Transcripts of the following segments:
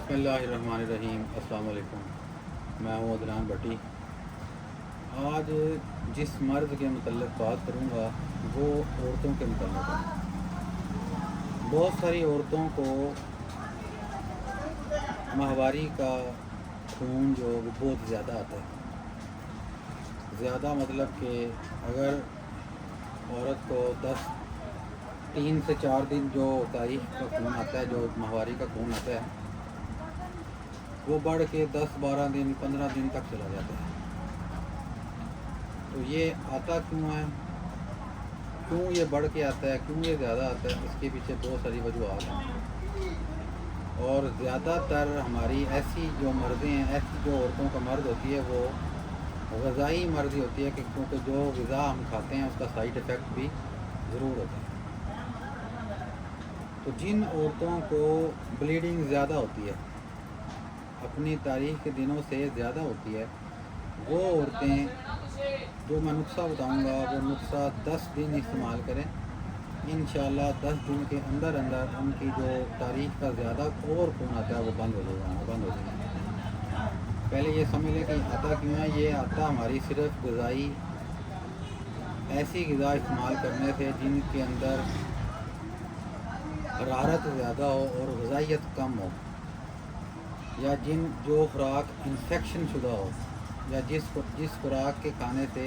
بسم اللہ الرحمن الرحیم۔ السلام علیکم، میں ہوں عدنان بٹی۔ آج جس مرض کے متعلق بات کروں گا وہ عورتوں کے متعلق ہے۔ بہت ساری عورتوں کو ماہواری کا خون جو وہ بہت زیادہ آتا ہے۔ زیادہ مطلب کہ اگر عورت کو 3 سے 4 دن جو تاریخ کا خون آتا ہے، جو ماہواری کا خون آتا ہے، وہ بڑھ کے 10 12 دن 15 دن تک چلا جاتا ہے۔ تو یہ آتا کیوں ہے، کیوں یہ بڑھ کے آتا ہے، کیوں یہ زیادہ آتا ہے؟ اس کے پیچھے بہت ساری وجوہات ہیں، اور زیادہ تر ہماری ایسی جو مرضیں ہیں، ایسی جو عورتوں کا مرض ہوتی ہے وہ غذائی مرضی ہوتی ہے، کہ کیونکہ جو غذا ہم کھاتے ہیں اس کا سائیڈ افیکٹ بھی ضرور ہوتا ہے۔ تو جن عورتوں کو بلیڈنگ زیادہ ہوتی ہے، اپنی تاریخ کے دنوں سے زیادہ ہوتی ہے، وہ عورتیں جو میں نسخہ بتاؤں گا وہ نسخہ 10 دن استعمال کریں۔ انشاءاللہ 10 دن کے اندر ان کی جو تاریخ کا زیادہ اور خون آتا ہے وہ بند ہو جائے گا۔ پہلے یہ سمجھ لیں کہ آتا کیوں ہے۔ یہ آتا ہماری صرف غذائی ایسی غذا استعمال کرنے سے جن کے اندر حرارت زیادہ ہو اور غذائیت کم ہو، یا جو خوراک انفیکشن شدہ ہو، یا جس خوراک کے کھانے سے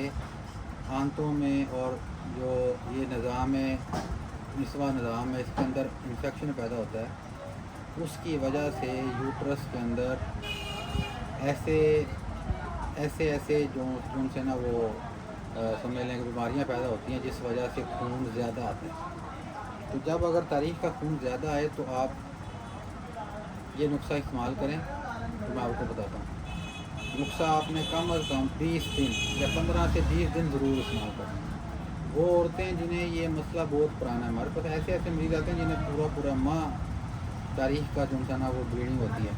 آنتوں میں اور جو یہ نظام ہے، نسواں نظام ہے، اس کے اندر انفیکشن پیدا ہوتا ہے، اس کی وجہ سے یوٹرس کے اندر ایسے جو ان سے نا وہ سمجھ لیں کہ بیماریاں پیدا ہوتی ہیں، جس وجہ سے خون زیادہ آتا ہے۔ تو جب اگر تاریخ کا خون زیادہ آئے تو آپ یہ نسخہ استعمال کریں۔ تو میں آپ کو بتاتا ہوں، نسخہ آپ نے کم از کم 20 دن یا 15 سے 20 دن ضرور استعمال کریں۔ وہ عورتیں جنہیں یہ مسئلہ بہت پرانا ہے، ہمارے پاس ایسے مریض آتے ہیں جنہیں پورا ماہ تاریخ کا جو نا وہ بلیڈنگ ہوتی ہے،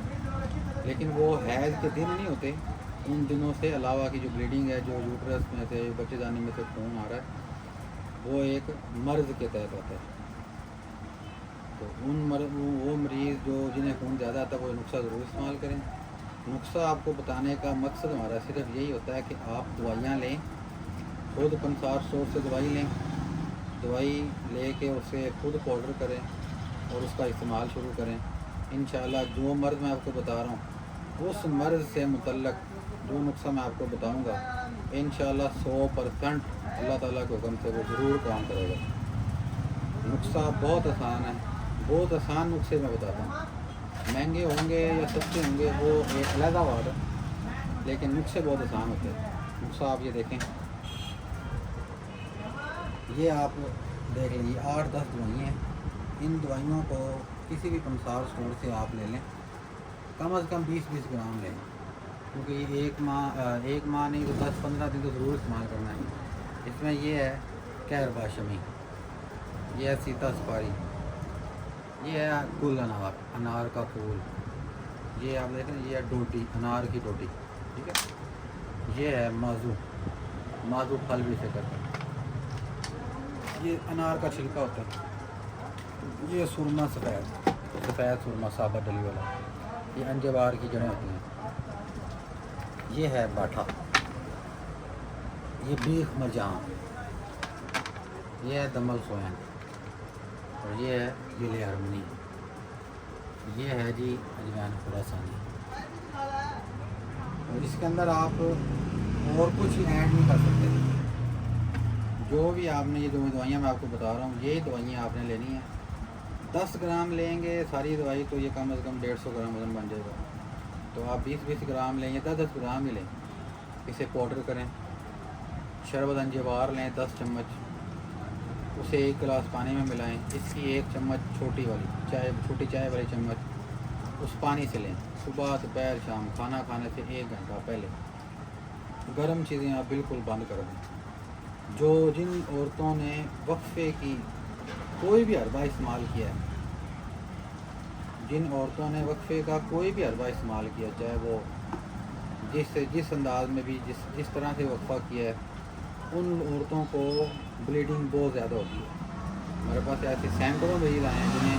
لیکن وہ حیض کے دن نہیں ہوتے، ان دنوں سے علاوہ کی جو بلیڈنگ ہے، جو یوٹرس میں سے بچے دانی میں سے خون آ رہا ہے، وہ ایک مرض کے تحت آتا ہے۔ تو وہ مریض جنہیں خون زیادہ آتا ہے وہ نسخہ ضرور استعمال کریں۔ نسخہ آپ کو بتانے کا مقصد ہمارا صرف یہی ہوتا ہے کہ آپ دوائیاں لیں، خود پنسار اسٹور سے دوائی لیں، دوائی لے کے اسے خود پاؤڈر کریں اور اس کا استعمال شروع کریں۔ انشاءاللہ جو مرض میں آپ کو بتا رہا ہوں، اس مرض سے متعلق جو نسخہ میں آپ کو بتاؤں گا، انشاءاللہ 100% اللہ تعالیٰ کے حکم سے وہ ضرور کام کرے گا۔ نسخہ بہت آسان ہے، بہت آسان نسخے میں بتاتا ہوں۔ مہنگے ہوں گے یا سستے ہوں گے وہ ایک علیحدہ بات ہے، لیکن نسخے بہت آسان ہوتے ہیں۔ نسخہ آپ یہ دیکھیں، یہ آپ دیکھ لیجیے 8-10 دوائیں ہیں۔ ان دوائیوں کو کسی بھی پنسار اسٹور سے آپ لے لیں، کم از کم 20-20 گرام لیں، کیونکہ یہ ایک ماہ نہیں تو 10-15 دن تو ضرور استعمال کرنا ہے۔ اس میں یہ ہے کہر باشمی، یہ ہے سیتا سپاری، یہ ہے گل انار کا پھول، یہ آپ دیکھیں یہ ہے ڈوٹی، انار کی ڈوٹی، ٹھیک ہے۔ یہ ہے مازو پھل بھی سے کرتے ہیں، یہ انار کا چھلکا ہوتا ہے۔ یہ سرما سفید سرما ثابت ڈلی والا، یہ انجوار کی جڑیں ہوتی ہیں۔ یہ ہے باٹھا، یہ بیخ مرجان، یہ ہے دمل سوین، اور یہ ہے گل ہرمنی، یہ ہے جی اجوین خراسانی۔ اور اس کے اندر آپ اور کچھ ایڈ نہیں کر سکتے۔ جو بھی آپ نے یہ جو دوائیاں میں آپ کو بتا رہا ہوں، یہی دوائیاں آپ نے لینی ہیں۔ 10 گرام لیں گے ساری دوائی تو یہ کم از کم 150 گرام وزن بن جائے گا۔ تو آپ 20-20 گرام لیں یا 10-10 گرام ہی لیں، اسے پاؤڈر کریں۔ شربت انجوار لیں 10 چمچ، اسے 1 گلاس پانی میں ملائیں، اس کی 1 چمچ چھوٹی چائے والی چمچ اس پانی سے لیں۔ صبح دوپہر شام کھانا کھانے سے 1 گھنٹہ پہلے گرم چیزیں آپ بالکل بند کر دیں۔ جن عورتوں نے وقفے کی کوئی بھی حربہ استعمال کیا ہے، جن عورتوں نے وقفے کا کوئی بھی حربہ استعمال کیا، چاہے وہ جس انداز میں بھی جس طرح سے وقفہ کیا ہے، ان عورتوں کو بلیڈنگ بہت زیادہ ہوتی ہے۔ ہمارے پاس ایسے سینکڑوں مریض آئے ہیں جنہیں